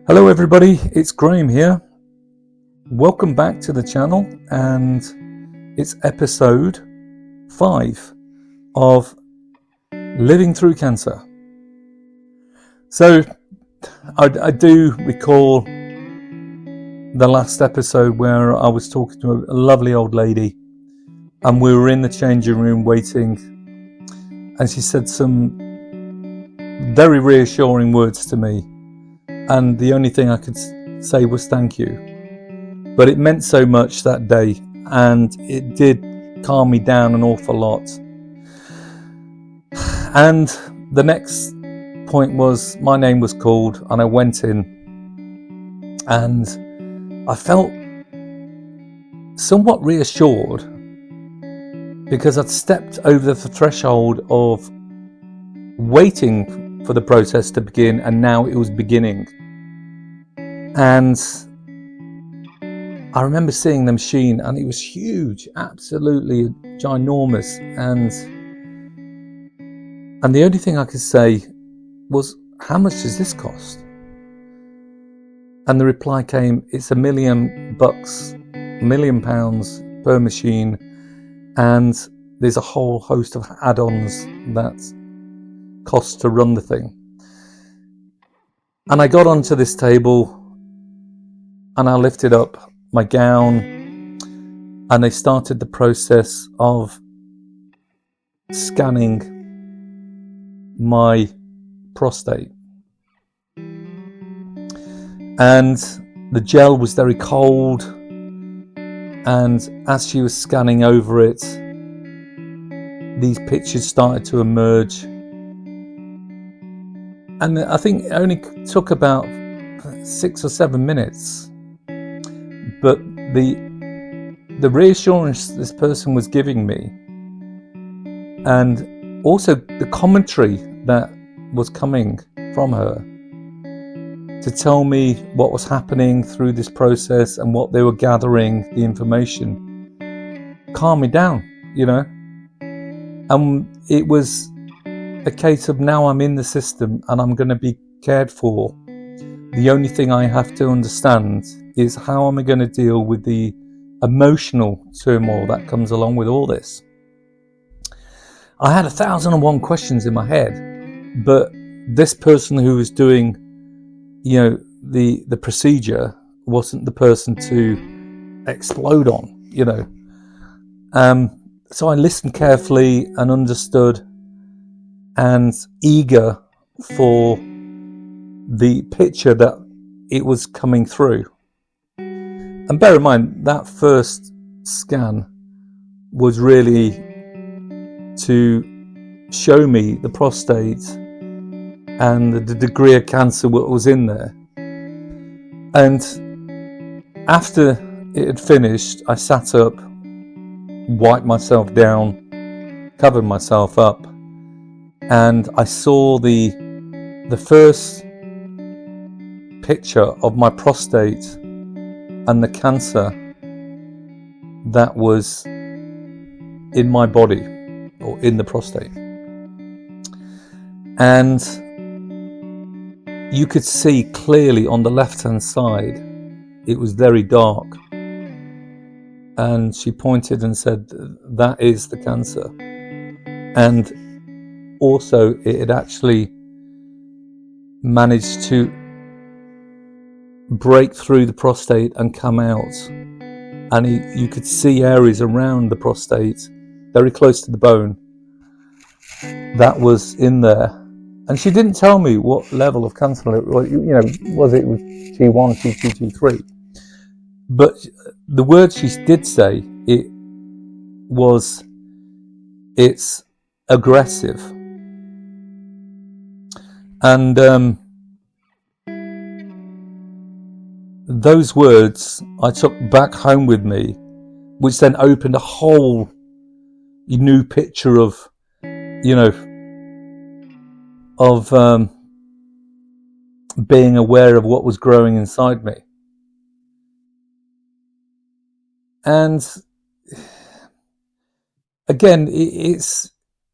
Hello everybody, it's Graham here. Welcome back to the channel, and it's episode 5 of Living Through Cancer. So I do recall the last episode where I was talking to a lovely old lady, and we were in the changing room waiting, and she said some very reassuring words to me. And the only thing I could say was thank you. But it meant so much that day, and it did calm me down an awful lot. And the next point was my name was called, and I went in, and I felt somewhat reassured because I'd stepped over the threshold of waiting for the process to begin, and now it was beginning. And I remember seeing the machine, and it was huge, absolutely ginormous, and the only thing I could say was, how much does this cost? And the reply came, it's $1 million, £1 million per machine, and there's a whole host of add-ons that cost to run the thing. And I got onto this table, and I lifted up my gown, and they started the process of scanning my prostate. And the gel was very cold, and as she was scanning over it, these pictures started to emerge. And I think it only took about 6 or 7 minutes. But the reassurance this person was giving me, and also the commentary that was coming from her to tell me what was happening through this process and what they were gathering, the information, calmed me down, And it was a case of, now I'm in the system and I'm going to be cared for. The only thing I have to understand is, how am I going to deal with the emotional turmoil that comes along with all this? I had 1,001 questions in my head, but this person who was doing, the procedure wasn't the person to explode on, So I listened carefully and understood, and eager for the picture that it was coming through. And bear in mind, that first scan was really to show me the prostate and the degree of cancer what was in there. And after it had finished, I sat up, wiped myself down, covered myself up, and I saw the first picture of my prostate and the cancer that was in my body, or in the prostate. And you could see clearly on the left-hand side, it was very dark. And she pointed and said, that is the cancer. And also it had actually managed to break through the prostate and come out, and you could see areas around the prostate, very close to the bone, that was in there. And she didn't tell me what level of cancer it was. Was it T1, T2, T3? But the word she did say, it's aggressive. And those words I took back home with me, which then opened a whole new picture of being aware of what was growing inside me. And again, it's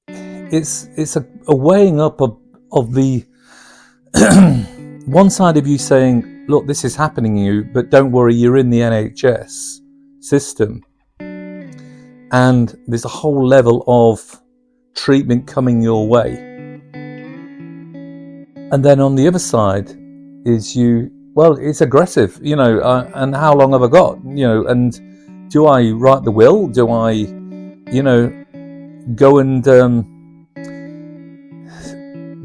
a weighing up of the one side of you saying, look, this is happening to you, but don't worry, you're in the NHS system. And there's a whole level of treatment coming your way. And then on the other side is it's aggressive, and how long have I got, and do I write the will? Do I, go and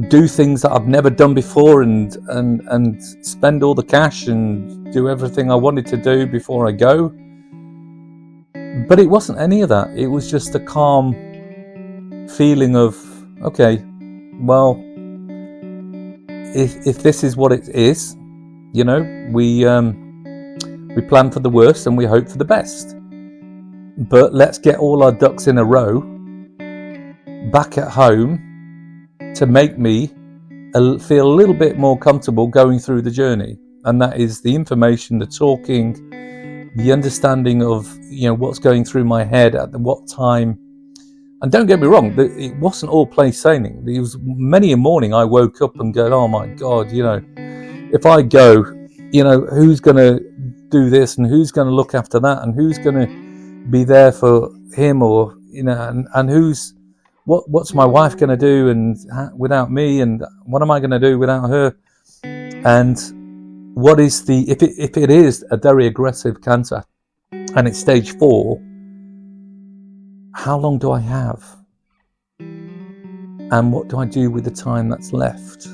do things that I've never done before and spend all the cash and do everything I wanted to do before I go? But it wasn't any of that. It was just a calm feeling of, okay, well, if this is what it is, we plan for the worst and we hope for the best. But let's get all our ducks in a row back at home to make me feel a little bit more comfortable going through the journey. And that is the information, the talking, the understanding of what's going through my head at what time. And don't get me wrong, it wasn't all plain sailing. There was many a morning I woke up and go, oh my God, if I go, who's going to do this and who's going to look after that and who's going to be there for him, or and what's my wife going to do and without me, and what am I going to do without her? And what is if it is a very aggressive cancer and it's stage 4, how long do I have? And what do I do with the time that's left?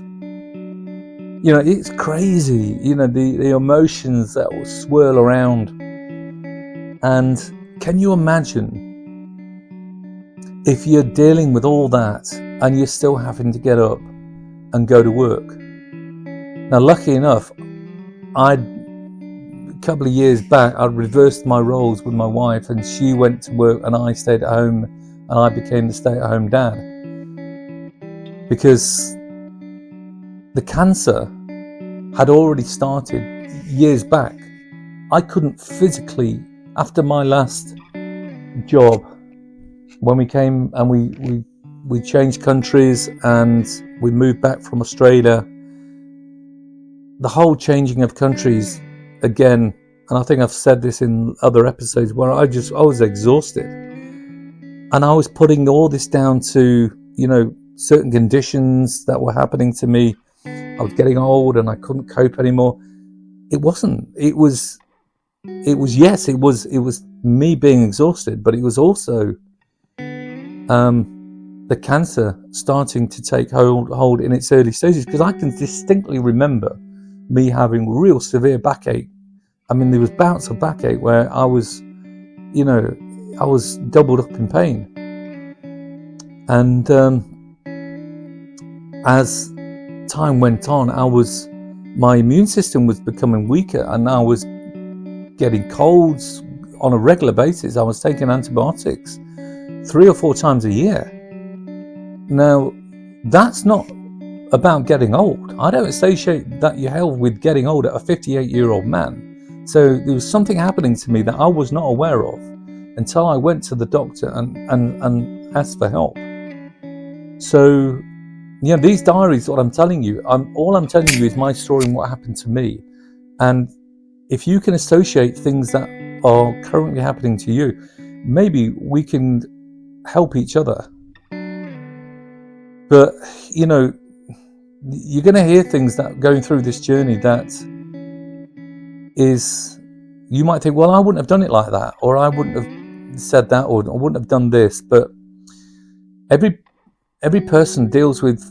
It's crazy, the emotions that will swirl around. And can you imagine if you're dealing with all that and you're still having to get up and go to work? Now, lucky enough, a couple of years back, I reversed my roles with my wife, and she went to work and I stayed at home, and I became the stay-at-home dad. Because the cancer had already started years back. I couldn't physically, after my last job, when we came and we changed countries and we moved back from Australia, the whole changing of countries again, and I think I've said this in other episodes, where I was exhausted, and I was putting all this down to certain conditions that were happening to me. I was getting old and I couldn't cope anymore. It wasn't. It was me being exhausted, but it was also the cancer starting to take hold in its early stages, because I can distinctly remember me having real severe backache. I mean, there was bouts of backache where I was doubled up in pain. And as time went on, my immune system was becoming weaker, and I was getting colds on a regular basis. I was taking antibiotics 3 or 4 times a year. Now, that's not about getting old. I don't associate that your health with getting old at a 58-year-old man. So there was something happening to me that I was not aware of until I went to the doctor and asked for help. So, these diaries, what I'm telling you, all I'm telling you is my story and what happened to me. And if you can associate things that are currently happening to you, maybe we can help each other. But, you're going to hear things that going through this journey that is, you might think, well, I wouldn't have done it like that, or I wouldn't have said that, or I wouldn't have done this. But every person deals with,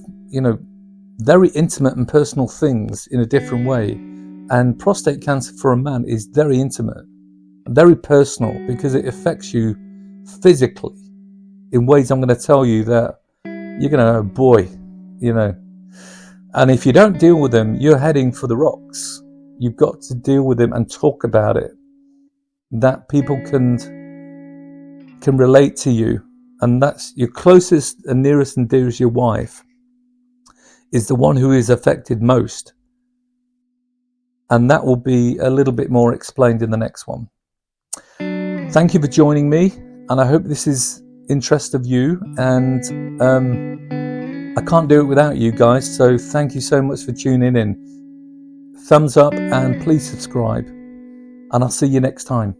very intimate and personal things in a different way. And prostate cancer for a man is very intimate, very personal, because it affects you physically in ways I'm going to tell you that you're going to go, boy, And if you don't deal with them, you're heading for the rocks. You've got to deal with them and talk about it, that people can relate to you. And that's your closest and nearest and dearest, your wife, is the one who is affected most. And that will be a little bit more explained in the next one. Thank you for joining me, and I hope this is interest of you. And I can't do it without you guys, so thank you so much for tuning in. thumbs up and please subscribe, and I'll see you next time.